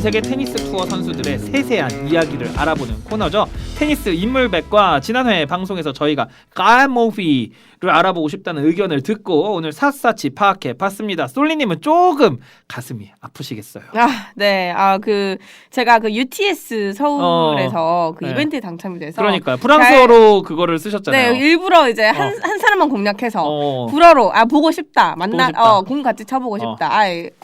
세계 테니스 투어 선수들의 세세한 이야기를 알아보는 코너죠. 테니스 인물백과 지난회 방송에서 저희가 가모피를 알아보고 싶다는 의견을 듣고 오늘 샅샅이 파악해 봤습니다. 솔리님은 조금 가슴이 아프시겠어요. 네. 제가 그 UTS 서울에서 그 이벤트에 당첨이 돼서 그러니까요. 프랑스어로 그거를 쓰셨잖아요. 네, 일부러 이제 한 사람만 공략해서 불어로 보고 싶다. 공 같이 쳐보고 싶다.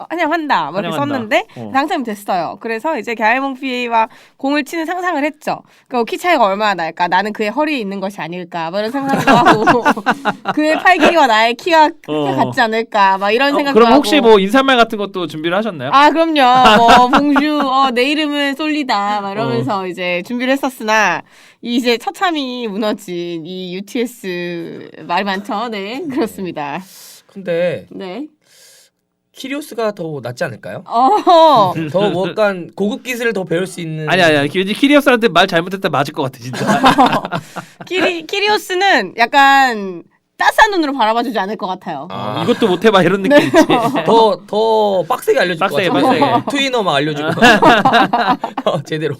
환영한다. 뭐 이렇게 썼는데 당첨이 됐어요. 그래서 이제 갸이몽피와 공을 치는 상상을 했죠. 그러니까 키 차이가 얼마나 날까? 나는 그의 허리에 있는 것이 아닐까? 뭐 이런 생각도 하고 그의 팔 길이와 나의 키가 같지 않을까? 막 이런 생각도 그럼 하고. 혹시 뭐 인사말 같은 것도 준비를 하셨나요? 그럼요. 뭐 봉주, 내 이름은 솔리다. 막 이러면서 이제 준비를 했었으나 이제 처참히 무너진 이 UTS 말이 많죠. 네, 그렇습니다. 근데 네. 키리오스가 더 낫지 않을까요? 더 뭐 약간 고급 기술을 더 배울 수 있는. 아니야. 키리오스한테 말 잘못했다 맞을 것 같아 진짜. 키리오스는 약간 따스한 눈으로 바라봐주지 않을 것 같아요. 이것도 못해봐 이런 느낌 있지. 더 빡세게 알려줄 것 같아요. 빡세게. 트위너 막 알려주고 제대로.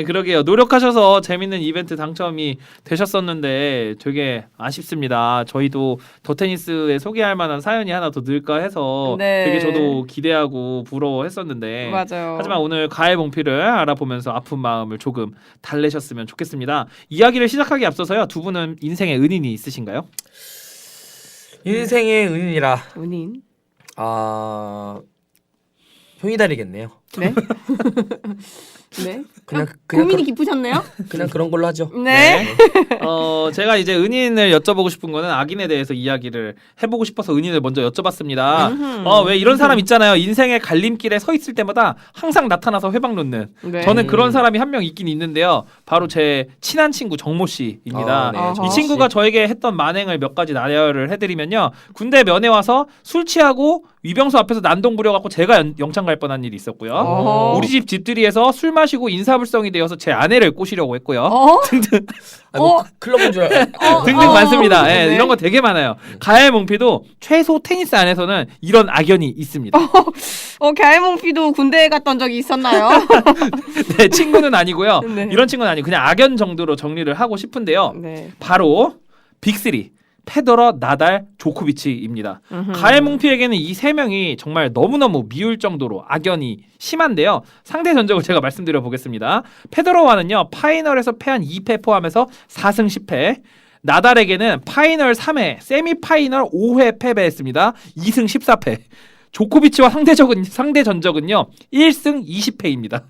그러게요. 노력하셔서 재밌는 이벤트 당첨이 되셨었는데 되게 아쉽습니다. 저희도 더 테니스에 소개할 만한 사연이 하나 더 늘까 해서 되게 저도 기대하고 부러워했었는데 맞아요. 하지만 오늘 가해봉피를 알아보면서 아픈 마음을 조금 달래셨으면 좋겠습니다. 이야기를 시작하기 앞서서요. 두 분은 인생의 은인이 있으신가요? 인생의 은인이라. 은인. 형이 다르겠네요. 네? 네? 그냥 고민이 깊으셨네요? 그냥 그런 걸로 하죠. 네. 제가 이제 은인을 여쭤보고 싶은 거는 악인에 대해서 이야기를 해보고 싶어서 은인을 먼저 여쭤봤습니다. 왜 이런 사람 있잖아요. 인생의 갈림길에 서 있을 때마다 항상 나타나서 회방 놓는. 네. 저는 그런 사람이 한 명 있긴 있는데요. 바로 제 친한 친구 정모 씨입니다. 이 친구가 저에게 했던 만행을 몇 가지 나열을 해드리면요. 군대 면회 와서 술 취하고 위병소 앞에서 난동 부려갖고 제가 영창 갈 뻔한 일이 있었고요. 우리 집 집들이에서 술 마시고 인사불성이 되어서 제 아내를 꼬시려고 했고요. 등등. 클럽인 줄 등등 많습니다. 네. 이런 거 되게 많아요. 가해몽피도 최소 테니스 안에서는 이런 악연이 있습니다. 갸이몽피도 군대에 갔던 적이 있었나요? 네, 친구는 아니고요. 네. 이런 친구는 아니고 그냥 악연 정도로 정리를 하고 싶은데요. 네. 바로 빅3. 페더러, 나달, 조코비치입니다. 가해몽피에게는 이 세 명이 정말 너무너무 미울 정도로 악연이 심한데요. 상대 전적을 제가 말씀드려 보겠습니다. 페더러와는요. 파이널에서 패한 2패 포함해서 4승 10패. 나달에게는 파이널 3회, 세미파이널 5회 패배했습니다. 2승 14패. 조코비치와 상대 전적은요 1승 20패입니다.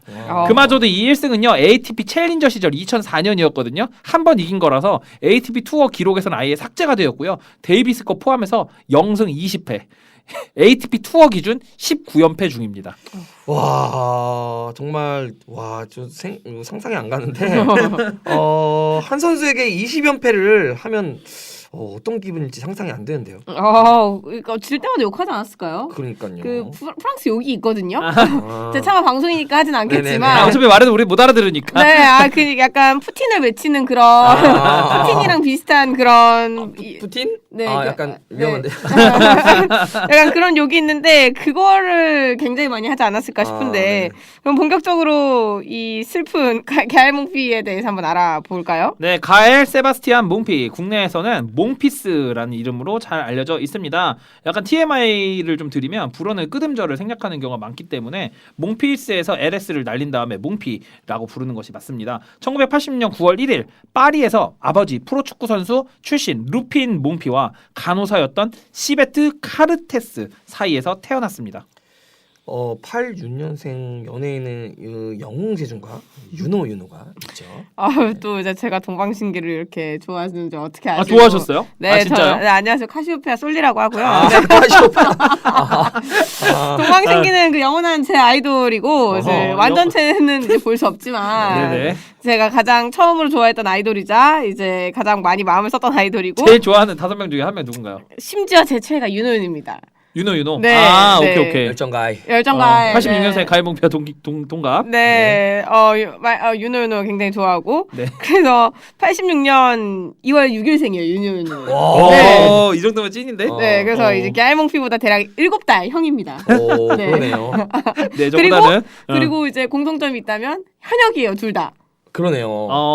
그마저도 이 1승은요 ATP 챌린저 시절 2004년이었거든요. 한 번 이긴 거라서 ATP 투어 기록에서는 아예 삭제가 되었고요. 데이비스컵 포함해서 0승 20패. ATP 투어 기준 19연패 중입니다. 와 정말 상상이 안 가는데 한 선수에게 20연패를 하면 어떤 기분일지 상상이 안 되는데요. 이거 질 때마다 욕하지 않았을까요? 그러니까요. 프랑스 욕이 있거든요. 제 차마 방송이니까 하진 않겠지만. 어차피 말해도 우리 못 알아들으니까. 네, 그 약간 푸틴을 외치는 그런 푸틴이랑 비슷한 그런. 푸틴? 네, 약간 위험한데. 약간 그런 욕이 있는데 그거를 굉장히 많이 하지 않았을까 싶은데 그럼 본격적으로 이 슬픈 가엘 몽피에 대해서 한번 알아볼까요? 네, 가엘 세바스티안 몽피. 국내에서는 몽피스라는 이름으로 잘 알려져 있습니다. 약간 TMI를 좀 드리면 불어는 끄듬절을 생략하는 경우가 많기 때문에 몽피스에서 LS를 날린 다음에 몽피라고 부르는 것이 맞습니다. 1980년 9월 1일 파리에서 아버지 프로축구 선수 출신 루핀 몽피와 간호사였던 시베트 카르테스 사이에서 태어났습니다. 86년생 연예인은 영웅재준과 윤호가 있죠. 또 이제 제가 동방신기를 이렇게 좋아하는지 어떻게 아시고? 좋아하셨어요? 네, 진짜요? 네, 안녕하세요. 카시오페아 솔리라고 하고요. 카시오페아. 동방신기는 그 영원한 제 아이돌이고 이제 완전체는 이제 볼 수 없지만 네네. 제가 가장 처음으로 좋아했던 아이돌이자 이제 가장 많이 마음을 썼던 아이돌이고 제일 좋아하는 5명 중에 한 명 누군가요? 심지어 제 최애가 윤호윤입니다. 윤호. 네, 아, 네. 오케이. 열정가이. 86년생 가을몽피와 동갑. 네, 윤호 굉장히 좋아하고. 네. 그래서 86년 2월 6일생이에요, 윤호. 와. 네. 이 정도면 찐인데? 네, 그래서 이제 가을몽피보다 대략 7달 형입니다. 오, 네. 그러네요. 네, 저보다는. 그리고 이제 공통점이 있다면 현역이에요, 둘 다. 그러네요.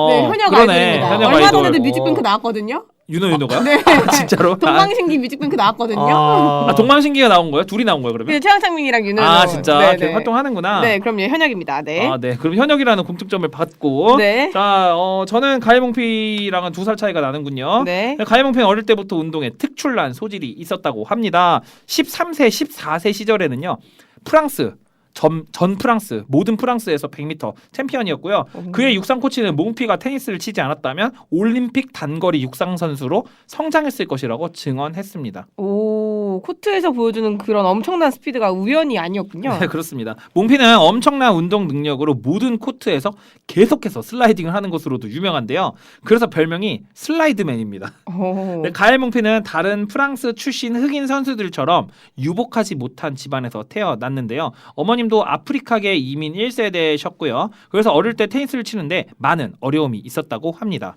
네, 현역 그러네. 아이돌입니다. 현역 얼마 아이돌. 전에도 뮤직뱅크 나왔거든요. 윤호가? 네. 진짜로? 동방신기 뮤직뱅크 나왔거든요. 아, 동방신기가 나온 거예요? 둘이 나온 거예요, 그러면? 그 최양창민이랑 윤호. 아, 진짜? 네, 계속 활동하는구나. 네, 그럼요. 현역입니다. 네. 아, 네. 그럼 현역이라는 공통점을 받고. 네. 자, 저는 가해몽피랑은 2살 차이가 나는군요. 네. 가해몽피는 어릴 때부터 운동에 특출난 소질이 있었다고 합니다. 13세, 14세 시절에는요. 프랑스, 전 프랑스, 모든 프랑스에서 100m 챔피언이었고요. 그의 육상 코치는 몽피가 테니스를 치지 않았다면 올림픽 단거리 육상 선수로 성장했을 것이라고 증언했습니다. 오, 코트에서 보여주는 그런 엄청난 스피드가 우연이 아니었군요. 네, 그렇습니다. 몽피는 엄청난 운동 능력으로 모든 코트에서 계속해서 슬라이딩을 하는 것으로도 유명한데요. 그래서 별명이 슬라이드맨입니다. 오. 네, 가엘 몽피는 다른 프랑스 출신 흑인 선수들처럼 유복하지 못한 집안에서 태어났는데요. 어머님도 아프리카계 이민 1세대셨고요. 그래서 어릴 때 테니스를 치는데 많은 어려움이 있었다고 합니다.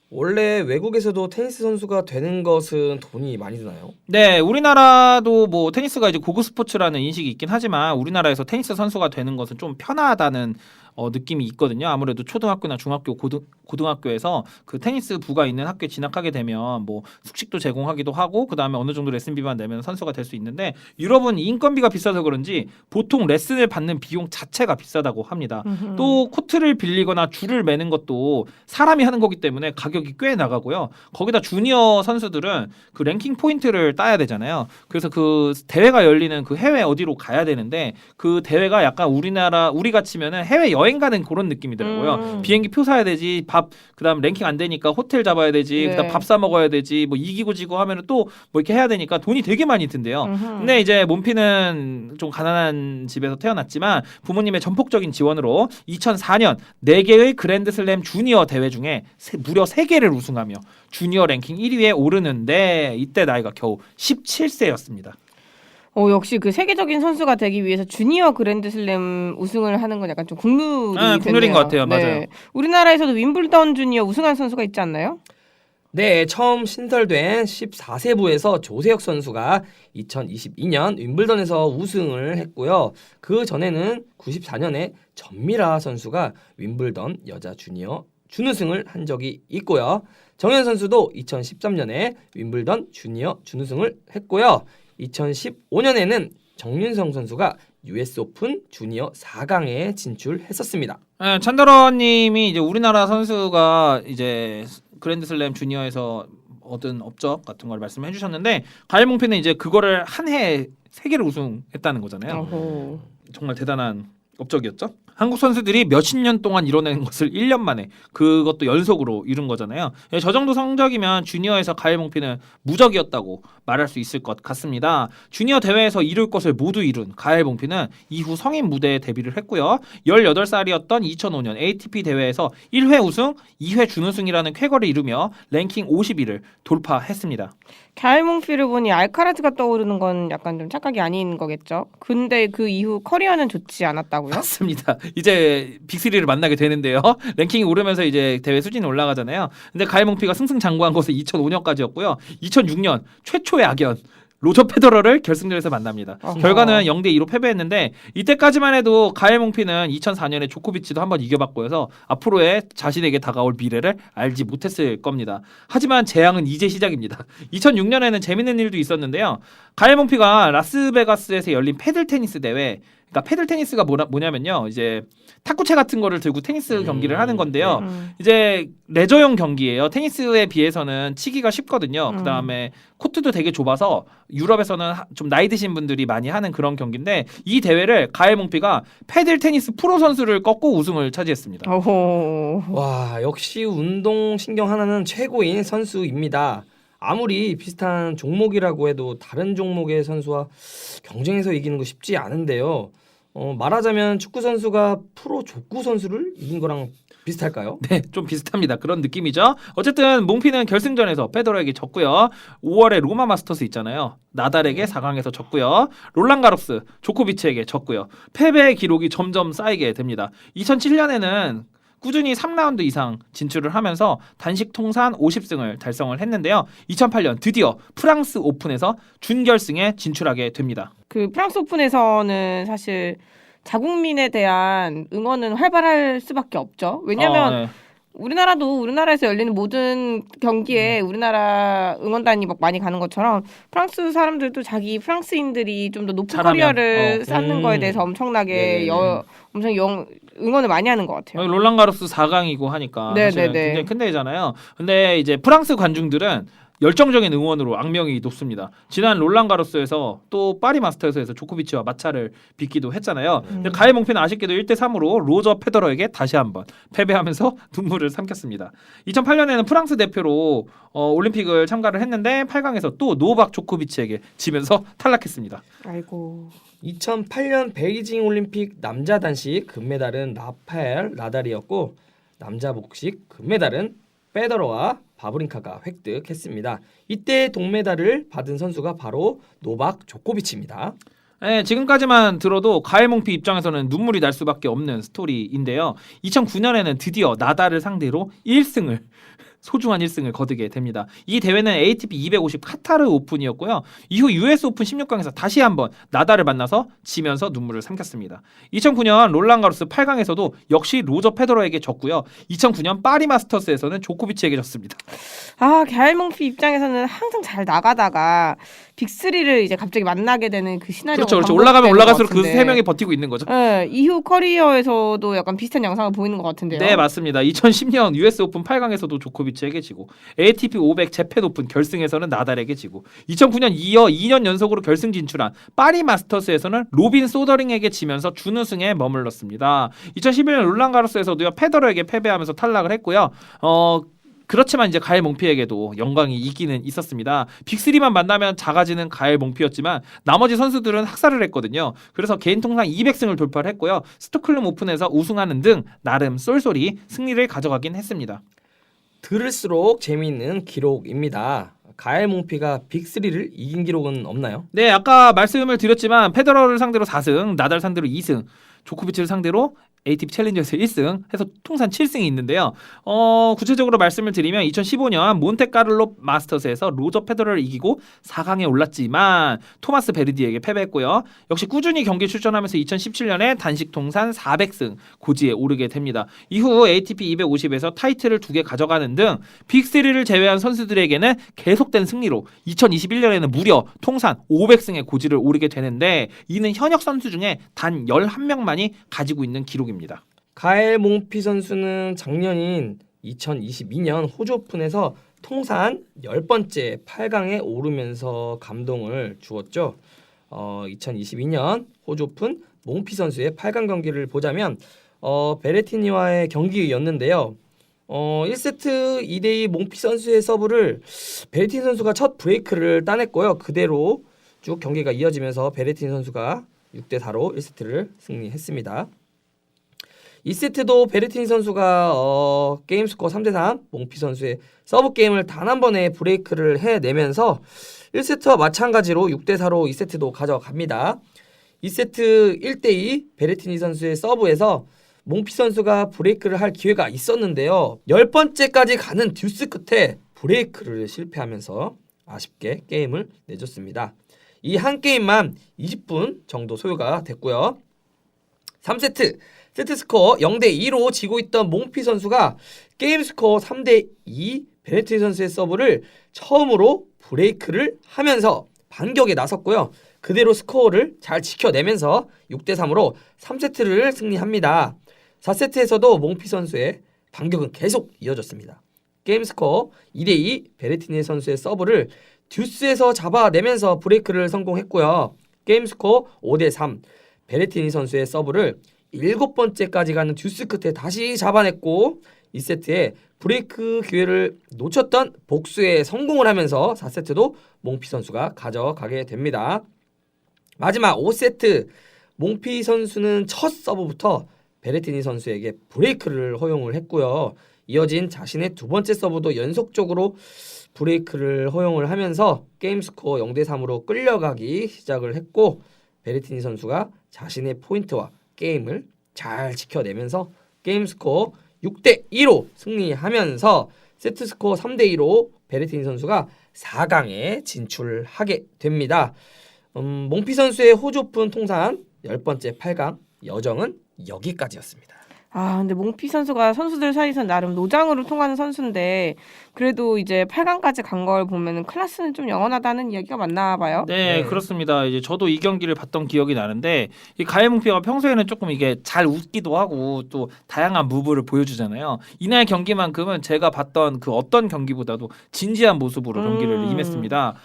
원래 외국에서도 테니스 선수가 되는 것은 돈이 많이 드나요? 네, 우리나라도 뭐 테니스가 이제 고급 스포츠라는 인식이 있긴 하지만 우리나라에서 테니스 선수가 되는 것은 좀 편하다는 느낌이 있거든요. 아무래도 초등학교나 중학교, 고등학교에서 그 테니스 부가 있는 학교에 진학하게 되면 뭐 숙식도 제공하기도 하고 그 다음에 어느 정도 레슨비만 내면 선수가 될 수 있는데 유럽은 인건비가 비싸서 그런지 보통 레슨을 받는 비용 자체가 비싸다고 합니다. 또 코트를 빌리거나 줄을 매는 것도 사람이 하는 거기 때문에 가격이 꽤 나가고요. 거기다 주니어 선수들은 그 랭킹 포인트를 따야 되잖아요. 그래서 그 대회가 열리는 그 해외 어디로 가야 되는데 그 대회가 약간 우리가 치면은 해외 여행 가는 그런 느낌이더라고요. 비행기 표 사야 되지, 그다음 랭킹 안 되니까 호텔 잡아야 되지, 네. 그다음 밥 사 먹어야 되지, 뭐 이기고 지고 하면은 또 뭐 이렇게 해야 되니까 돈이 되게 많이 든대요. 근데 이제 몬피는 좀 가난한 집에서 태어났지만 부모님의 전폭적인 지원으로 2004년 4개의 그랜드슬램 주니어 대회 중에 무려 3개를 우승하며 주니어 랭킹 1위에 오르는데 이때 나이가 겨우 17세였습니다. 역시 그 세계적인 선수가 되기 위해서 주니어 그랜드슬램 우승을 하는 건 약간 좀 국룰인 것 같아요. 맞아요. 우리나라에서도 윈블던 주니어 우승한 선수가 있지 않나요? 네, 처음 신설된 14세부에서 조세혁 선수가 2022년 윈블던에서 우승을 했고요. 그 전에는 94년에 전미라 선수가 윈블던 여자 주니어 준우승을 한 적이 있고요. 정현 선수도 2013년에 윈블던 주니어 준우승을 했고요. 2015년에는 정윤성 선수가 US 오픈 주니어 4강에 진출했었습니다. 네, 찬더러님이 이제 우리나라 선수가 이제 그랜드슬램 주니어에서 얻은 업적 같은 걸 말씀해 주셨는데 가엘 몽피는 이제 그거를 한 해에 3개를 우승했다는 거잖아요. 어허. 정말 대단한 업적이었죠. 한국 선수들이 몇십 년 동안 이뤄낸 것을 1년 만에 그것도 연속으로 이룬 거잖아요. 저 정도 성적이면 주니어에서 가엘 몽피는 무적이었다고 말할 수 있을 것 같습니다. 주니어 대회에서 이룰 것을 모두 이룬 가엘 몽피는 이후 성인 무대에 데뷔를 했고요. 18살이었던 2005년 ATP 대회에서 1회 우승, 2회 준우승이라는 쾌거를 이루며 랭킹 50위를 돌파했습니다. 가엘 몽피를 보니 알카라즈가 떠오르는 건 약간 좀 착각이 아닌 거겠죠. 근데 그 이후 커리어는 좋지 않았다고요? 맞습니다. 이제 빅3를 만나게 되는데요. 랭킹이 오르면서 이제 대회 수준이 올라가잖아요. 근데 가엘 몽피가 승승장구한 것은 2005년까지였고요. 2006년 최초의 악연 로저 페더러를 결승전에서 만납니다. 어허. 결과는 0대2로 패배했는데 이때까지만 해도 가엘 몽피는 2004년에 조코비치도 한번 이겨봤고 해서 앞으로의 자신에게 다가올 미래를 알지 못했을 겁니다. 하지만 재앙은 이제 시작입니다. 2006년에는 재밌는 일도 있었는데요. 가엘 몽피가 라스베가스에서 열린 패들 테니스 대회, 그러니까 패들 테니스가 뭐냐면요, 이제 탁구채 같은 거를 들고 테니스 경기를 하는 건데요. 이제 레저용 경기예요. 테니스에 비해서는 치기가 쉽거든요. 그 다음에 코트도 되게 좁아서 유럽에서는 좀 나이 드신 분들이 많이 하는 그런 경기인데 이 대회를 가엘 몽피가 패들 테니스 프로 선수를 꺾고 우승을 차지했습니다. 어허. 와, 역시 운동 신경 하나는 최고인 선수입니다. 아무리 비슷한 종목이라고 해도 다른 종목의 선수와 경쟁해서 이기는 거 쉽지 않은데요. 말하자면 축구 선수가 프로 족구 선수를 이긴 거랑 비슷할까요? 네, 좀 비슷합니다. 그런 느낌이죠. 어쨌든 몽피는 결승전에서 페더러에게 졌고요. 5월에 로마 마스터스 있잖아요. 나달에게 4강에서 졌고요. 롤랑 가로스, 조코비치에게 졌고요. 패배의 기록이 점점 쌓이게 됩니다. 2007년에는 꾸준히 3라운드 이상 진출을 하면서 단식 통산 50승을 달성을 했는데요. 2008년 드디어 프랑스 오픈에서 준결승에 진출하게 됩니다. 그 프랑스 오픈에서는 사실 자국민에 대한 응원은 활발할 수밖에 없죠. 왜냐하면 네. 우리나라에서 열리는 모든 경기에 우리나라 응원단이 막 많이 가는 것처럼 프랑스 사람들도 자기 프랑스인들이 좀 더 높은 잘하면, 커리어를 쌓는 거에 대해서 엄청나게 응원을 많이 하는 것 같아요. 롤랑 가로스 4강이고 하니까 사실은 굉장히 큰 대회잖아요. 근데 이제 프랑스 관중들은 열정적인 응원으로 악명이 높습니다. 지난 롤랑 가로스에서 또 파리 마스터스에서 조코비치와 마찰을 빚기도 했잖아요. 근데 가엘 몽피는 아쉽게도 1대3으로 로저 페더러에게 다시 한번 패배하면서 눈물을 삼켰습니다. 2008년에는 프랑스 대표로 올림픽을 참가를 했는데 8강에서 또 노박 조코비치에게 지면서 탈락했습니다. 아이고. 2008년 베이징 올림픽 남자 단식 금메달은 라파엘 나달이었고 남자 복식 금메달은 페더러와 바브린카가 획득했습니다. 이때 동메달을 받은 선수가 바로 노박 조코비치입니다. 네, 지금까지만 들어도 가엘 몽피 입장에서는 눈물이 날 수밖에 없는 스토리인데요. 2009년에는 드디어 나달을 상대로 소중한 1승을 거두게 됩니다. 이 대회는 ATP 250 카타르 오픈이었고요. 이후 US 오픈 16강에서 다시 한번 나달을 만나서 지면서 눈물을 삼켰습니다. 2009년 롤랑 가로스 8강에서도 역시 로저 페더러에게 졌고요. 2009년 파리 마스터스에서는 조코비치에게 졌습니다. 가엘 몽피 입장에서는 항상 잘 나가다가 빅3를 이제 갑자기 만나게 되는 그 시나리오가 그렇죠. 올라가면 올라갈수록 그 세 명이 버티고 있는 거죠. 네, 이후 커리어에서도 약간 비슷한 양상을 보이는 것 같은데요. 네, 맞습니다. 2010년 US 오픈 8강에서도 조코비치에게 지고 ATP 500 재팬 오픈 결승에서는 나달에게 지고 2009년 이어 2년 연속으로 결승 진출한 파리 마스터스에서는 로빈 소더링에게 지면서 준우승에 머물렀습니다. 2011년 롤랑 가로스에서도요 페더러에게 패배하면서 탈락을 했고요. 그렇지만 이제 가엘 몽피에게도 영광이 있기는 있었습니다. 빅3만 만나면 작아지는 가엘 몽피였지만 나머지 선수들은 학살을 했거든요. 그래서 개인 통산 200승을 돌파를 했고요. 스톡홀름 오픈에서 우승하는 등 나름 쏠쏠히 승리를 가져가긴 했습니다. 들을수록 재미있는 기록입니다. 가엘 몽피가 빅3를 이긴 기록은 없나요? 네, 아까 말씀을 드렸지만 페더러를 상대로 4승, 나달 상대로 2승, 조코비치를 상대로 ATP 챌린저에서 1승 해서 통산 7승이 있는데요. 구체적으로 말씀을 드리면 2015년 몬테카를로 마스터스에서 로저 페더러를 이기고 4강에 올랐지만 토마스 베르디에게 패배했고요. 역시 꾸준히 경기 출전하면서 2017년에 단식 통산 400승 고지에 오르게 됩니다. 이후 ATP 250에서 타이틀을 2개 가져가는 등 빅3를 제외한 선수들에게는 계속된 승리로 2021년에는 무려 통산 500승의 고지를 오르게 되는데 이는 현역 선수 중에 단 11명만이 가지고 있는 기록입니다. 가엘 몽피 선수는 작년인 2022년 호주 오픈에서 통산 10번째 8강에 오르면서 감동을 주었죠. 2022년 호주 오픈 몽피 선수의 8강 경기를 보자면 베레티니와의 경기였는데요. 1세트 2대2 몽피 선수의 서브를 베레티니 선수가 첫 브레이크를 따냈고요. 그대로 쭉 경기가 이어지면서 베레티니 선수가 6대4로 1세트를 승리했습니다. 2세트도 베레티니 선수가 게임 스코어 3대3 몽피 선수의 서브 게임을 단 한 번에 브레이크를 해내면서 1세트와 마찬가지로 6대4로 2세트도 가져갑니다. 2세트 1대2 베레티니 선수의 서브에서 몽피 선수가 브레이크를 할 기회가 있었는데요. 10번째까지 가는 듀스 끝에 브레이크를 실패하면서 아쉽게 게임을 내줬습니다. 이 한 게임만 20분 정도 소요가 됐고요. 3세트 세트 스코어 0대2로 지고 있던 몽피 선수가 게임 스코어 3대2 베레티니 선수의 서브를 처음으로 브레이크를 하면서 반격에 나섰고요. 그대로 스코어를 잘 지켜내면서 6대3으로 3세트를 승리합니다. 4세트에서도 몽피 선수의 반격은 계속 이어졌습니다. 게임 스코어 2대2 베레티니 선수의 서브를 듀스에서 잡아내면서 브레이크를 성공했고요. 게임 스코어 5대3 베레티니 선수의 서브를 7번째까지 가는 듀스 끝에 다시 잡아냈고 2세트에 브레이크 기회를 놓쳤던 복수에 성공을 하면서 4세트도 몽피 선수가 가져가게 됩니다. 마지막 5세트 몽피 선수는 첫 서브부터 베레티니 선수에게 브레이크를 허용을 했고요. 이어진 자신의 두 번째 서브도 연속적으로 브레이크를 허용을 하면서 게임 스코어 0대3으로 끌려가기 시작을 했고 베레티니 선수가 자신의 포인트와 게임을 잘 지켜내면서 게임 스코어 6대2로 승리하면서 세트 스코어 3대2로 베레티니 선수가 4강에 진출하게 됩니다. 몽피 선수의 호주 오픈 통산 10번째 8강 여정은 여기까지였습니다. 근데 몽피 선수가 선수들 사이에서 나름 노장으로 통하는 선수인데 그래도 이제 8강까지 간 걸 보면은 클래스는 좀 영원하다는 이야기가 맞나 봐요. 네, 그렇습니다. 이제 저도 이 경기를 봤던 기억이 나는데 이 가엘몽피가 평소에는 조금 이게 잘 웃기도 하고 또 다양한 무브를 보여주잖아요. 이날 경기만큼은 제가 봤던 그 어떤 경기보다도 진지한 모습으로 경기를 임했습니다.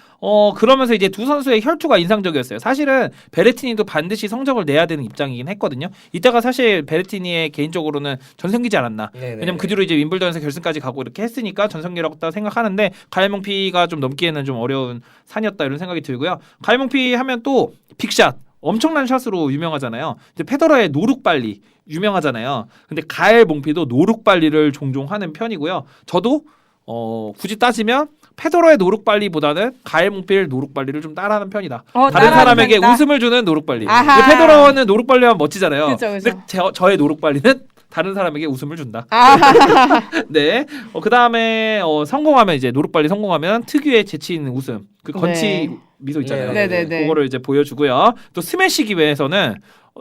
그러면서 이제 두 선수의 혈투가 인상적이었어요. 사실은 베레티니도 반드시 성적을 내야 되는 입장이긴 했거든요. 이때가 사실 베레티니의 개인적으로는 전성기지 않았나. 왜냐면 그 뒤로 이제 윈블던에서 결승까지 가고 이렇게 했으니까 전성기라고 생각하는데 가엘몽피가 좀 넘기에는 좀 어려운 산이었다 이런 생각이 들고요. 가엘몽피 하면 또 빅샷 엄청난 샷으로 유명하잖아요. 이제 페더러의 노룩발리 유명하잖아요. 근데 가엘몽피도 노룩발리를 종종 하는 편이고요. 저도 굳이 따지면 페더러의 노룩발리보다는 가엘몽피의 노룩발리를 좀 따라하는 편이다. 다른 사람에게 편이다. 웃음을 주는 노룩발리. 페더러는 노룩발리하면 멋지잖아요. 그쵸. 근데 저의 노룩발리는 다른 사람에게 웃음을 준다. 네. 그다음에 성공하면 이제 노룩발리 성공하면 특유의 재치 있는 웃음. 그 건치 미소 있잖아요. 그거를 이제 보여주고요. 또 스매시 기회에서는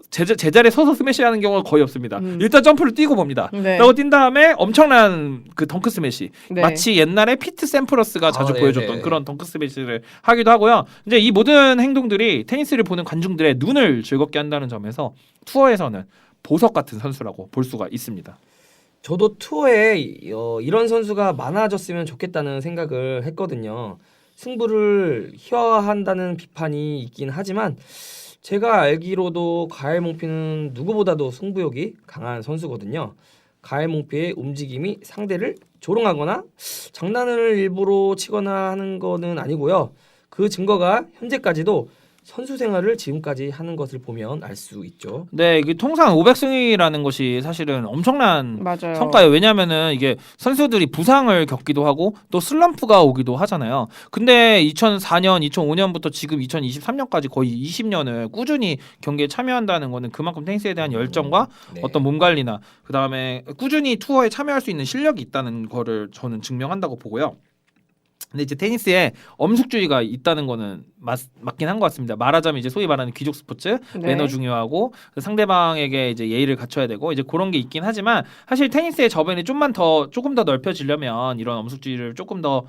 제자리에 서서 스매시하는 경우가 거의 없습니다. 일단 점프를 뛰고 봅니다. 그리고 뛴 다음에 엄청난 그 덩크 스매시. 마치 옛날에 피트 샘프러스가 자주 보여줬던 그런 덩크 스매시를 하기도 하고요. 이제 이 모든 행동들이 테니스를 보는 관중들의 눈을 즐겁게 한다는 점에서 투어에서는 보석 같은 선수라고 볼 수가 있습니다. 저도 투어에 이런 선수가 많아졌으면 좋겠다는 생각을 했거든요. 승부를 희화화한다는 비판이 있긴 하지만 제가 알기로도 가엘몽피는 누구보다도 승부욕이 강한 선수거든요. 가엘몽피의 움직임이 상대를 조롱하거나 장난을 일부러 치거나 하는 거는 아니고요. 그 증거가 현재까지도 선수 생활을 지금까지 하는 것을 보면 알 수 있죠. 네, 이게 통산 500승이라는 것이 사실은 엄청난 맞아요. 성과예요. 왜냐하면은 이게 선수들이 부상을 겪기도 하고 또 슬럼프가 오기도 하잖아요. 근데 2004년, 2005년부터 지금 2023년까지 거의 20년을 꾸준히 경기에 참여한다는 거는 그만큼 테니스에 대한 열정과 어떤 몸 관리나 그 다음에 꾸준히 투어에 참여할 수 있는 실력이 있다는 거를 저는 증명한다고 보고요. 근데 이제 테니스에 엄숙주의가 있다는 거는 맞긴 한 것 같습니다. 말하자면 이제 소위 말하는 귀족 스포츠, 매너 중요하고 상대방에게 이제 예의를 갖춰야 되고 이제 그런 게 있긴 하지만 사실 테니스의 저변이 조금 더 넓혀지려면 이런 엄숙주의를 조금 더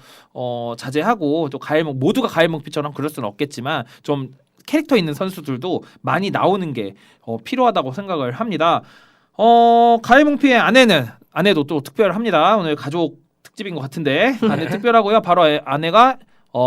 자제하고 또 모두가 가엘몽피처럼 그럴 수는 없겠지만 좀 캐릭터 있는 선수들도 많이 나오는 게 필요하다고 생각을 합니다. 가엘몽피의 아내도 또 특별합니다. 오늘 가족 특집인 것 같은데 아내 특별하고요. 바로 아내가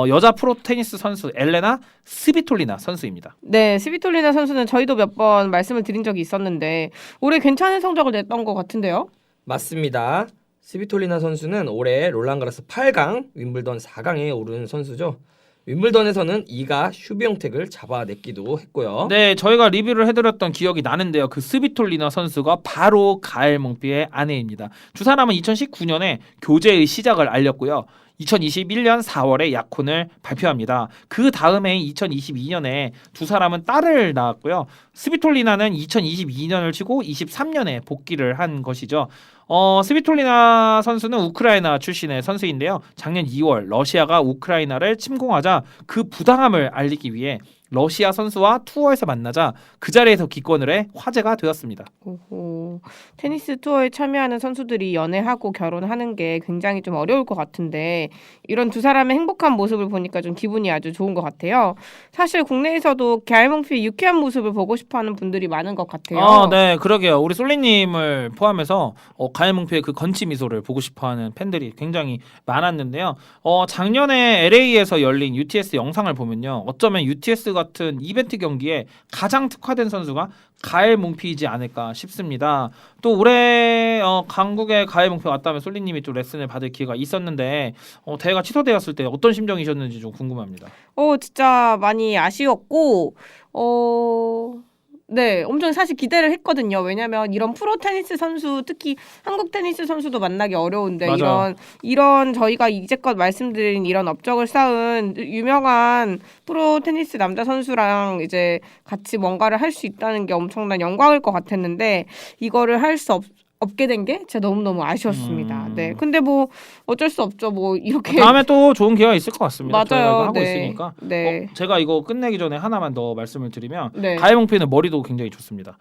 여자 프로 테니스 선수 엘레나 스비톨리나 선수입니다. 네, 스비톨리나 선수는 저희도 몇 번 말씀을 드린 적이 있었는데 올해 괜찮은 성적을 냈던 것 같은데요. 맞습니다. 스비톨리나 선수는 올해 롤랑가로스 8강, 윈블던 4강에 오른 선수죠. 윈블던에서는 2가 슈비영택을 잡아냈기도 했고요. 네, 저희가 리뷰를 해드렸던 기억이 나는데요. 그 스비톨리나 선수가 바로 가엘몽피의 아내입니다. 두 사람은 2019년에 교제의 시작을 알렸고요. 2021년 4월에 약혼을 발표합니다. 그 다음에 2022년에 두 사람은 딸을 낳았고요. 스비톨리나는 2022년을 치고 23년에 복귀를 한 것이죠. 스비톨리나 선수는 우크라이나 출신의 선수인데요. 작년 2월 러시아가 우크라이나를 침공하자 그 부당함을 알리기 위해 러시아 선수와 투어에서 만나자 그 자리에서 기권을 해 화제가 되었습니다. 오호. 테니스 투어에 참여하는 선수들이 연애하고 결혼하는 게 굉장히 좀 어려울 것 같은데 이런 두 사람의 행복한 모습을 보니까 좀 기분이 아주 좋은 것 같아요. 사실 국내에서도 가엘몽피의 유쾌한 모습을 보고 싶어하는 분들이 많은 것 같아요. 네, 그러게요. 우리 솔리님을 포함해서 가엘몽피의 그 건치 미소를 보고 싶어하는 팬들이 굉장히 많았는데요. 작년에 LA에서 열린 UTS 영상을 보면요. 어쩌면 UTS 같은 이벤트 경기에 가장 특화된 선수가 가엘몽피이지 않을까 싶습니다. 또 올해 강국에 가엘몽피가 왔다면 솔리님이 좀 레슨을 받을 기회가 있었는데 대회가 취소되었을 때 어떤 심정이셨는지 좀 궁금합니다. 진짜 많이 아쉬웠고 네, 엄청 사실 기대를 했거든요. 왜냐면 이런 프로 테니스 선수, 특히 한국 테니스 선수도 만나기 어려운데 맞아요. 이런 저희가 이제껏 말씀드린 이런 업적을 쌓은 유명한 프로 테니스 남자 선수랑 이제 같이 뭔가를 할 수 있다는 게 엄청난 영광일 것 같았는데 이거를 할 수 없게 된 게 제가 너무너무 아쉬웠습니다. 네. 근데 뭐 어쩔 수 없죠. 뭐 이렇게 다음에 또 좋은 기회가 있을 것 같습니다. 맞아요. 저희가 이거 하고 네. 있으니까. 네. 제가 이거 끝내기 전에 하나만 더 말씀을 드리면 네. 가해몽피는 머리도 굉장히 좋습니다.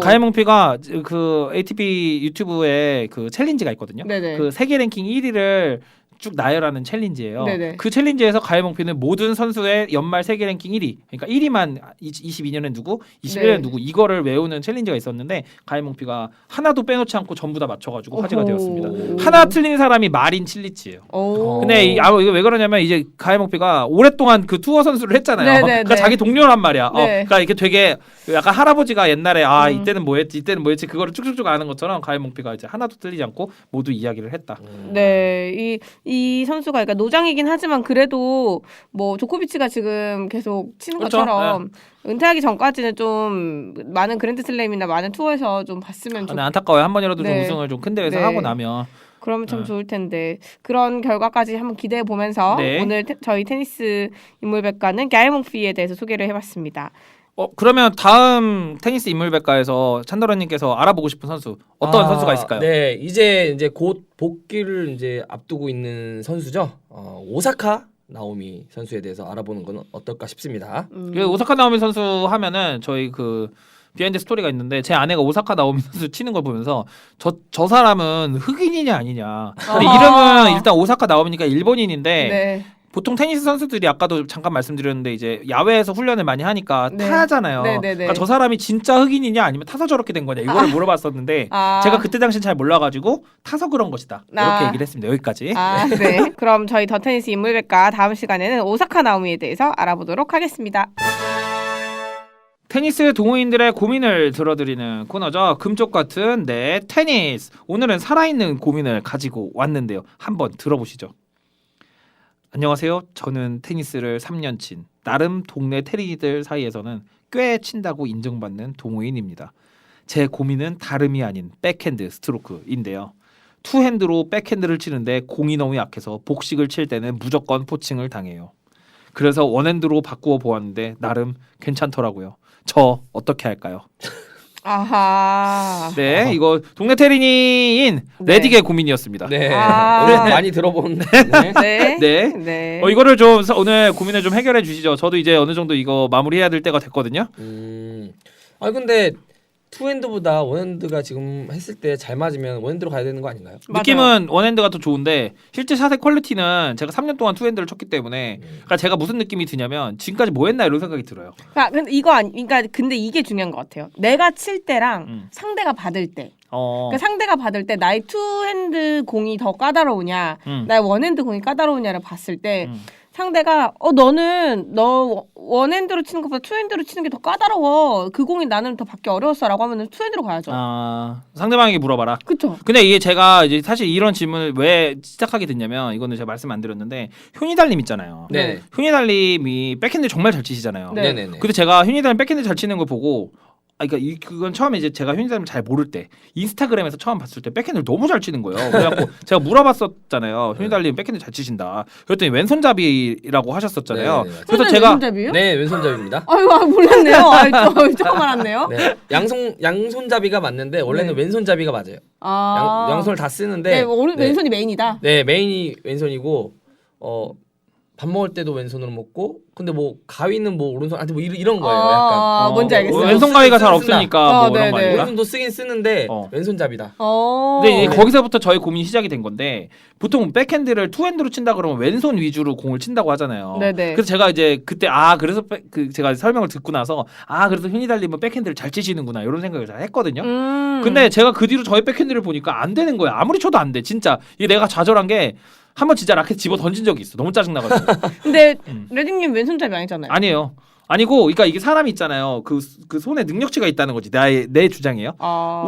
가해몽피가 그 ATP 유튜브에 그 챌린지가 있거든요. 네네. 그 세계 랭킹 1위를 쭉 나열하는 챌린지예요. 네네. 그 챌린지에서 가해몽피는 모든 선수의 연말 세계 랭킹 1위, 그러니까 1위만 22년엔 누구, 21년엔 네. 누구 이거를 외우는 챌린지가 있었는데 가해몽피가 하나도 빼놓지 않고 전부 다 맞춰가지고 화제가 되었습니다. 하나 틀린 사람이 마린 칠리치예요. 근데 이거 왜 그러냐면 이제 가해몽피가 오랫동안 그 투어 선수를 했잖아요. 네네네. 그러니까 자기 동료란 말이야. 네. 그러니까 이게 되게 약간 할아버지가 옛날에 이때는 뭐했지, 이때는 뭐했지 그거를 쭉쭉쭉 아는 것처럼 가해몽피가 이제 하나도 틀리지 않고 모두 이야기를 했다. 네, 이 선수가 그러니까 노장이긴 하지만 그래도 뭐 조코비치가 지금 계속 치는 그렇죠. 것처럼 은퇴하기 전까지는 좀 많은 그랜드슬램이나 많은 투어에서 좀 봤으면 네, 안타까워요. 한 번이라도 좀 네. 우승을 좀 큰 대회에서 네. 하고 나면. 그러면 참 좋을 텐데 그런 결과까지 한번 기대해 보면서 네. 오늘 저희 테니스 인물백과는 가에몽피에 대해서 소개를 해봤습니다. 그러면 다음 테니스 인물백과에서 찬더러님께서 알아보고 싶은 선수 어떤 선수가 있을까요? 네, 이제 곧 복귀를 이제 앞두고 있는 선수죠. 오사카 나오미 선수에 대해서 알아보는 건 어떨까 싶습니다. 그 오사카 나오미 선수 하면은 저희 그 비하인드 스토리가 있는데 제 아내가 오사카 나오미 선수 치는 걸 보면서 저 사람은 흑인이냐 아니냐. 근데 이름은 일단 오사카 나오미니까 일본인인데 네. 보통 테니스 선수들이 아까도 잠깐 말씀드렸는데 이제 야외에서 훈련을 많이 하니까 네. 타잖아요. 네네네. 그러니까 저 사람이 진짜 흑인이냐 아니면 타서 저렇게 된 거냐 이거를 물어봤었는데 제가 그때 당시엔 잘 몰라가지고 타서 그런 것이다 이렇게 얘기를 했습니다. 여기까지. 네. 그럼 저희 더 테니스 인물백과 다음 시간에는 오사카 나오미에 대해서 알아보도록 하겠습니다. 테니스 동호인들의 고민을 들어드리는 코너죠. 금쪽 같은 내 테니스. 오늘은 살아있는 고민을 가지고 왔는데요. 한번 들어보시죠. 안녕하세요. 저는 테니스를 3년 친 나름 동네 테니들 사이에서는 꽤 친다고 인정받는 동호인입니다. 제 고민은 다름이 아닌 백핸드 스트로크인데요. 투핸드로 백핸드를 치는데 공이 너무 약해서 복식을 칠 때는 무조건 포칭을 당해요. 그래서 원핸드로 바꾸어 보았는데 나름 괜찮더라고요. 저 어떻게 할까요? 아하. 네, 이거 동네 테린이인 네. 레딕의 고민이었습니다. 네, 아. 오늘 많이 들어본. 네. 네. 네. 네. 이거를 좀 오늘 고민을 좀 해결해 주시죠. 저도 이제 어느 정도 이거 마무리해야 될 때가 됐거든요. 근데 투핸드보다 원핸드가 지금 했을 때 잘 맞으면 원핸드로 가야 되는 거 아닌가요? 맞아요. 느낌은 원핸드가 더 좋은데 실제 샷의 퀄리티는 제가 3년 동안 투핸드를 쳤기 때문에 그러니까 제가 무슨 느낌이 드냐면 지금까지 뭐 했나 이런 생각이 들어요. 근데 이게 중요한 것 같아요. 내가 칠 때랑 상대가 받을 때. 그러니까 상대가 받을 때 나의 투핸드 공이 더 까다로우냐, 나의 원핸드 공이 까다로우냐를 봤을 때 상대가 너 원핸드로 치는 것보다 투핸드로 치는 게 더 까다로워. 그 공이 나는 더 받기 어려웠어라고 하면은 투핸드로 가야죠. 상대방에게 물어봐라. 그렇죠. 근데 이게 제가 이제 사실 이런 질문을 왜 시작하게 됐냐면 이거는 제가 말씀 안 드렸는데 휴니달님 있잖아요. 네. 휴니달님이 백핸드 정말 잘 치시잖아요. 네. 네네네. 근데 제가 휴니달님 백핸드 잘 치는 걸 보고 그건 처음에 이제 제가 휴니달님 잘 모를 때 인스타그램에서 처음 봤을 때 백핸드를 너무 잘 치는 거예요. 그래갖고 제가 물어봤었잖아요. 휴니달님 백핸드 잘 치신다. 그랬더니 왼손잡이라고 하셨었잖아요. 네. 그래서 제가 왼손잡이요? 네, 왼손잡이입니다. 몰랐네요. 처음 알았네요. 네, 양손잡이가 맞는데 원래는 네. 왼손잡이가 맞아요. 양손을 다 쓰는데 네, 왼손이 메인이다. 네, 메인이 왼손이고 밥 먹을 때도 왼손으로 먹고 근데 뭐 가위는 뭐 오른손 뭐 이런 거예요. 약간 뭔지 알겠어요. 왼손 가위가 잘 쓴다. 없으니까 뭐 이런 거 아닌가? 오른손도 쓰긴 쓰는데 왼손잡이다. 근데 거기서부터 저희 고민이 시작이 된 건데 보통 백핸드를 투핸드로 친다 그러면 왼손 위주로 공을 친다고 하잖아요. 네네. 그래서 제가 이제 그때 그래서 제가 설명을 듣고 나서 그래서 휴니달님은 백핸드를 잘 치시는구나 이런 생각을 잘 했거든요. 근데 제가 그 뒤로 저희 백핸드를 보니까 안 되는 거예요. 아무리 쳐도 안 돼. 진짜 이게 내가 좌절한 게 한번 진짜 라켓 집어 던진 적이 있어. 너무 짜증나가지고. 근데 레딩님 왼손잡이 아니잖아요. 아니에요. 아니고, 그러니까 이게 사람이 있잖아요. 그 손에 능력치가 있다는 거지. 내 주장이에요.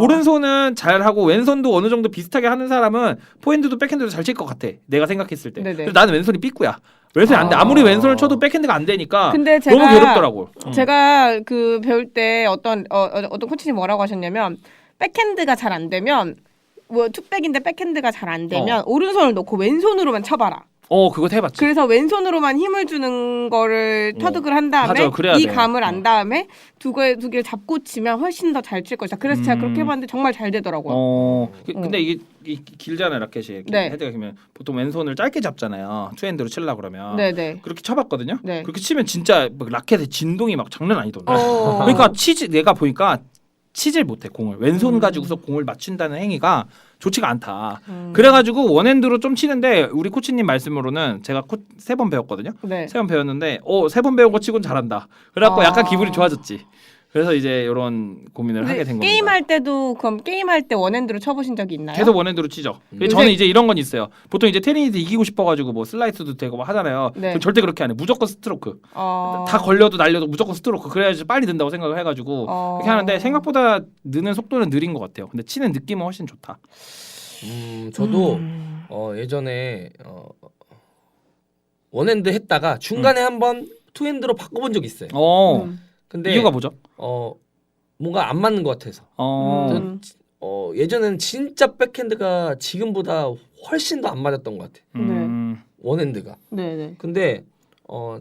오른손은 잘하고 왼손도 어느 정도 비슷하게 하는 사람은 포핸드도 백핸드도 잘 칠 것 같아. 내가 생각했을 때. 그래서 나는 왼손이 삐꾸야. 왼손이 안 돼. 아무리 왼손을 쳐도 백핸드가 안 되니까 근데 너무 괴롭더라고. 제가 그 배울 때 어떤 코치님 뭐라고 하셨냐면 백핸드가 잘 안 되면 뭐 투백인데 백핸드가 잘 안 되면 오른손을 놓고 왼손으로만 쳐봐라. 그거 해봤지. 그래서 왼손으로만 힘을 주는 거를 터득을 한 다음에 이 감을 안 다음에 두 개를 잡고 치면 훨씬 더 잘 칠 것이다. 그래서 제가 그렇게 해봤는데 정말 잘 되더라고요. 근데 이게 길잖아요, 라켓이. 헤드가 길면 보통 왼손을 짧게 잡잖아요. 투핸드로 치려고 그러면. 네네. 그렇게 쳐봤거든요. 네. 그렇게 치면 진짜 막 라켓의 진동이 막 장난 아니던데. 그러니까 내가 보니까 치질 못해 공을. 왼손 가지고서 공을 맞춘다는 행위가 좋지가 않다. 그래가지고 원핸드로 좀 치는데 우리 코치님 말씀으로는 제가 3번 배웠거든요. 네. 3번 배웠는데 3번 배운 거 치곤 잘한다. 그래갖고 약간 기분이 좋아졌지. 그래서 이제 이런 고민을 하게 된 겁니다. 게임할 때도 그럼 게임할 때 원핸드로 쳐보신 적이 있나요? 계속 원핸드로 치죠. 저는 이제 이런 건 있어요. 보통 이제 테니스 이기고 싶어가지고 뭐 슬라이스도 되고 뭐 하잖아요. 네. 절대 그렇게 안 해. 무조건 스트로크. 다 걸려도 날려도 무조건 스트로크. 그래야지 빨리 든다고 생각을 해가지고 그렇게 하는데 생각보다 느는 속도는 느린 것 같아요. 근데 치는 느낌은 훨씬 좋다. 저도 예전에 원핸드 했다가 중간에 한번 투핸드로 바꿔본 적이 있어요. 근데 이유가 뭐죠? 뭔가 안 맞는 것 같아서. 예전에는 진짜 백핸드가 지금보다 훨씬 더 안 맞았던 것 같아요. 원핸드가. 네네. 근데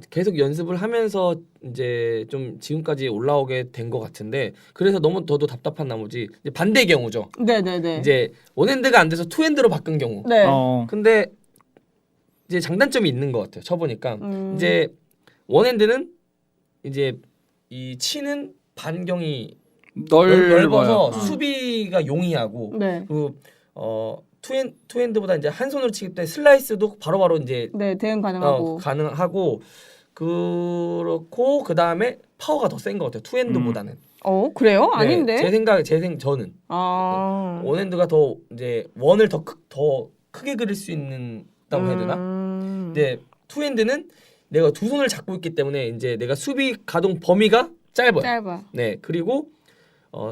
계속 연습을 하면서 이제 좀 지금까지 올라오게 된 것 같은데 그래서 너무 저도 답답한 나머지 이제 반대의 경우죠. 네네네. 이제 원핸드가 안 돼서 투핸드로 바꾼 경우. 네. 근데 이제 장단점이 있는 것 같아요. 쳐보니까 이제 원핸드는 이제 이 치는 반경이 넓어서 수비가 용이하고 네. 그리고 투핸드보다 이제 한 손으로 치기 때문에 슬라이스도 바로바로 이제 대응 가능하고 가능하고 그렇고 그 다음에 파워가 더 센 것 같아요. 투핸드보다는. 그래요? 네, 아닌데. 저는 원핸드가 더 이제 원을 더 크게 그릴 수 있는다고 해야 되나? 근데 투핸드는 내가 두 손을 잡고 있기 때문에 이제 내가 수비 가동 범위가 짧아요. 네, 그리고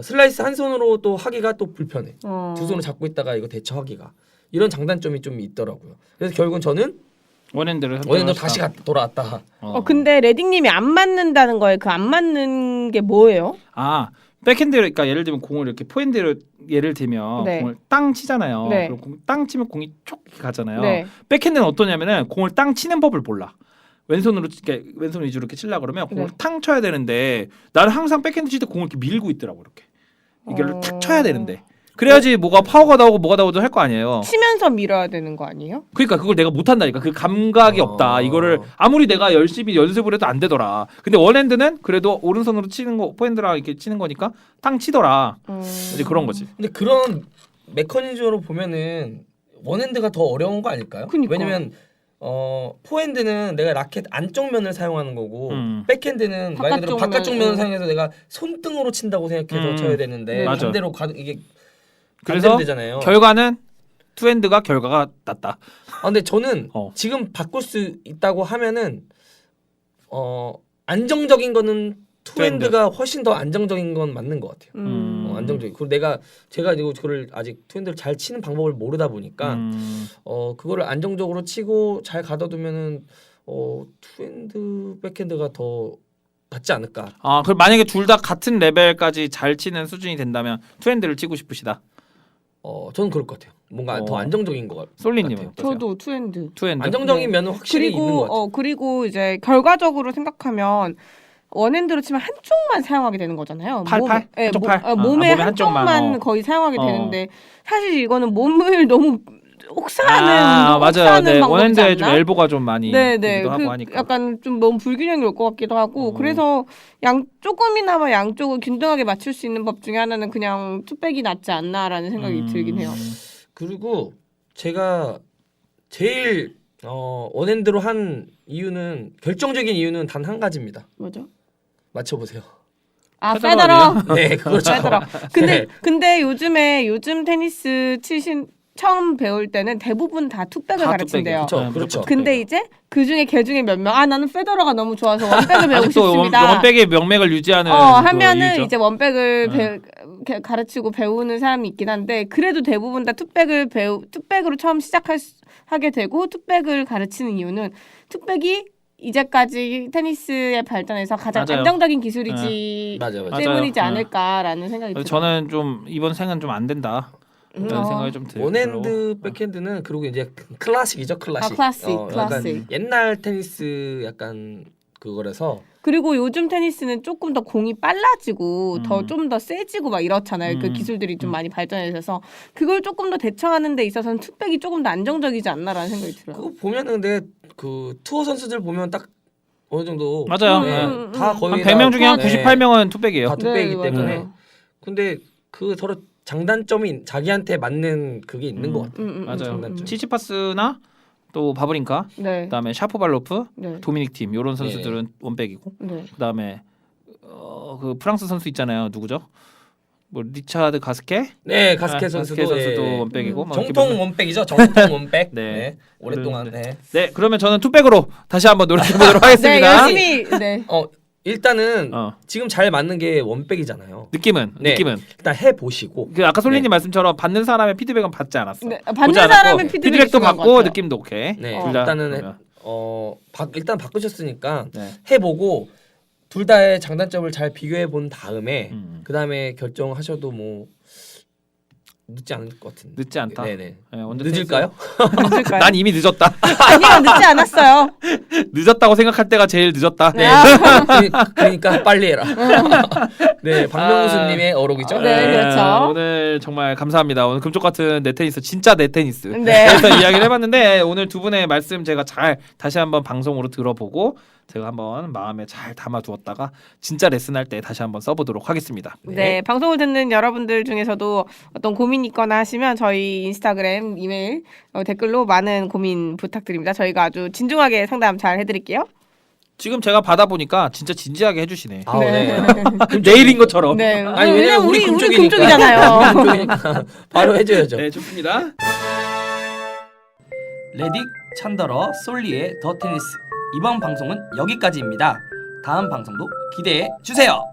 슬라이스 한 손으로 또 하기가 또 불편해. 두 손을 잡고 있다가 이거 대처하기가 이런 장단점이 좀 있더라고요. 그래서 결국은 저는 원핸드로 다시 돌아왔다. 근데 레딩님이 안 맞는다는 거예요. 그 안 맞는 게 뭐예요? 백핸드로 그러니까 예를 들면 공을 이렇게 포핸드로 예를 들면 공을 땅 치잖아요. 그리고 땅 치면 공이 촉 가잖아요. 백핸드는 어떠냐면은 공을 땅 치는 법을 몰라. 왼손 위주로 이렇게 치려고 그러면 공을 탕 쳐야 되는데 나는 항상 백핸드 칠 때 공을 이렇게 밀고 있더라고 이렇게. 이걸 탁 쳐야 되는데. 그래야지 뭐가 파워가 나오고 뭐가 나오도 할 거 아니에요. 치면서 밀어야 되는 거 아니에요? 그러니까 그걸 내가 못 한다니까. 그 감각이 없다. 이거를 아무리 내가 열심히 연습을 해도 안 되더라. 근데 원핸드는 그래도 오른손으로 치는 거 포핸드랑 이렇게 치는 거니까 탕 치더라. 이제 그런 거지. 근데 그런 메커니즘으로 보면은 원핸드가 더 어려운 거 아닐까요? 그러니까. 왜냐면 포핸드는 내가 라켓 안쪽 면을 사용하는 거고 백핸드는 말 그대로 바깥쪽 면을 사용해서 내가 손등으로 친다고 생각해서 쳐야 되는데 반대로 이게 그래서 되잖아요. 결과는 투핸드가 결과가 낫다. 근데 저는 지금 바꿀 수 있다고 하면은 안정적인 거는 투핸드가 훨씬 더 안정적인 건 맞는 것 같아요. 안정적인. 그리고 제가 이거 그걸 아직 투핸드를 잘 치는 방법을 모르다 보니까 그거를 안정적으로 치고 잘 가둬두면은 투핸드 백핸드가 더 낫지 않을까. 그럼 만약에 둘 다 같은 레벨까지 잘 치는 수준이 된다면 투핸드를 치고 싶으시다. 저는 그럴 것 같아요. 뭔가 더 안정적인 것 같아요. 솔리님은 저도 투핸드. 안정적인 면은 확실히 있는 것 같아요. 그리고 이제 결과적으로 생각하면 원핸드로 치면 한쪽만 사용하게 되는 거잖아요. 팔? 한쪽 팔? 몸에 한쪽만 거의 사용하게 되는데 사실 이거는 몸을 너무 혹사하는 맞아요. 네, 방법이지 원핸드에 않나? 좀 엘보가 좀 많이 네네. 하고 하니까. 약간 좀 너무 불균형이 올 것 같기도 하고 그래서 조금이나마 양쪽을 균등하게 맞출 수 있는 법 중에 하나는 그냥 투백이 낫지 않나라는 생각이 들긴 해요. 그리고 제가 제일 원핸드로 한 이유는 결정적인 이유는 단 한 가지입니다. 뭐죠? 맞춰보세요. 페더러. 네, 그거죠. 페더러. 근데 요즘 테니스 처음 배울 때는 대부분 다 투백을 가르친대요. 그렇죠. 근데 이제 그 중에 걔 중에 몇 명, 나는 페더러가 너무 좋아서 원백을 배우고 아직도 싶습니다. 원백의 명맥을 유지하는 하면은 이유죠. 이제 원백을 가르치고 배우는 사람이 있긴 한데 그래도 대부분 다 투백으로 처음 하게 되고 투백을 가르치는 이유는 투백이 이제까지 테니스의 발전에서 가장 맞아요. 안정적인 기술이지 맞아요. 때문이지 않을까라는 생각이 들어요. 저는 좀 이번 생은 좀 안 된다. 그런 생각이 좀 들고. 원핸드 백핸드는 그리고 이제 클래식이죠, 클래식. 클래식. 약간 옛날 테니스 약간 그거라서. 그리고 요즘 테니스는 조금 더 공이 빨라지고 좀 더 세지고 막 이렇잖아요. 그 기술들이 좀 많이 발전해서 그걸 조금 더 대처하는 데 있어서는 투백이 조금 더 안정적이지 않나라는 생각이 들어요. 그거 보면은 근데 그 투어 선수들 보면 딱 어느 정도 맞아요. 다 거의 한 100명 중에 한 네. 98명은 투백이에요. 다 투백이기 네, 때문에. 맞아요. 근데 그 서로 장단점이 자기한테 맞는 그게 있는 것 같아요. 맞아요. 장단점. 치치파스나 또 바브린카, 네. 그다음에 샤포발로프, 네. 도미닉 팀 이런 선수들은 원백이고, 네. 그다음에 그 프랑스 선수 있잖아요. 누구죠? 뭐 리차드 가스케? 네, 가스케 선수도, 원백이고, 막 이렇게 정통 원백이죠. 정통 원백. 네. 네. 오랫동안. 네. 네, 그러면 저는 투백으로 다시 한번 노력해 보도록 하겠습니다. 네, 열심히. 네. 일단은 지금 잘 맞는 게 원백이잖아요. 느낌은 네. 일단 해 보시고. 그 아까 솔리님 말씀처럼 받는 사람의 피드백은 받지 않았어. 네, 받는 사람의 피드백도 받고 느낌도 오케이. 네, 둘 다. 일단은 일단 바꾸셨으니까 네. 해보고 둘 다의 장단점을 잘 비교해 본 다음에 그 다음에 결정하셔도 뭐 늦지 않을 것 같은데. 늦지 않다. 네네. 네, 언제 늦을까요? 늦을까요? 난 이미 늦었다. 아니요, 늦지 않았어요. 늦었다고 생각할 때가 제일 늦었다. 네. 그러니까 빨리 해라. 네, 박명수님의 어록이죠. 네, 그렇죠. 오늘 정말 감사합니다. 오늘 금쪽 같은 네테니스, 진짜 네테니스. 네. 그래서 이야기를 해봤는데 오늘 두 분의 말씀 제가 잘 다시 한번 방송으로 들어보고 제가 한번 마음에 잘 담아두었다가 진짜 레슨할 때 다시 한번 써보도록 하겠습니다. 네, 방송을 듣는 여러분들 중에서도 어떤 고민이 있거나 하시면 저희 인스타그램, 이메일 댓글로 많은 고민 부탁드립니다. 저희가 아주 진중하게 상담 잘 해드릴게요. 지금 제가 받아보니까 진짜 진지하게 해주시네. 아, 네. 내일인 것처럼. 네, 아니 왜냐면 우리 금쪽이잖아요. 우리 금쪽이니까 바로 해줘야죠. 네, 좋습니다. 레딕 찬더러 솔리의 더 테니스 이번 방송은 여기까지입니다. 다음 방송도 기대해 주세요.